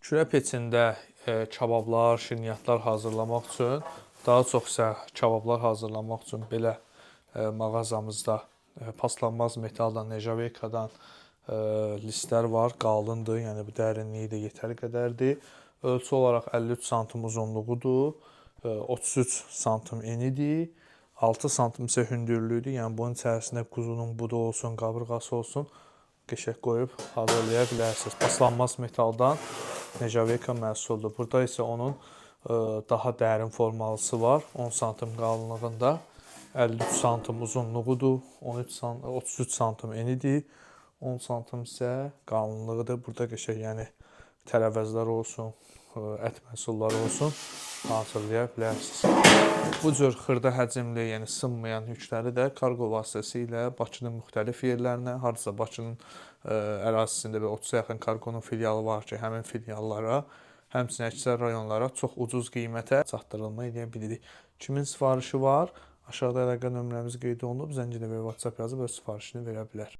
Kürə peçində kabablar, şirniyyatlar hazırlamaq üçün, daha çox isə kabablar hazırlamaq üçün belə mağazamızda paslanmaz metaldan, nejaveykadan listlər var, qalındır, yəni bu dərinliyi də yetəri qədərdir. Ölçü olaraq 53 sm uzunluğudur, 33 sm enidir, 6 sm isə hündürlüyüdür, yəni bunun içərisində quzunun budu olsun, qabırğası olsun, qəşəng qoyub hazırlaya bilərsiniz. Paslanmaz metaldan nejaveyka məhsuldur. Burada isə onun daha dərin formalısı var, 10 sm qalınlığında, 53 sm uzunluğudur, 33 sm enidir, 10 sm isə qalınlığıdır. Burada qəşəng, yəni tərəvəzlər olsun, ət məhsulları olsun, hazırlaya bilərsiniz. Bu cür xırda həcmli, yəni sınmayan yükləri də kargo vasitəsilə Bakının müxtəlif yerlərinə, hardasa Bakının ərazisində 30-a yaxın kargonun filialı var ki, həmin filiallara, həmçinin əksər rayonlara çox ucuz qiymətə çatdırılma edə bilirik. Kimin sifarişi var? Aşağıda əlaqə nömrəmiz qeyd olunub, zəng edib WhatsApp yazıb öz sifarişini verə bilər.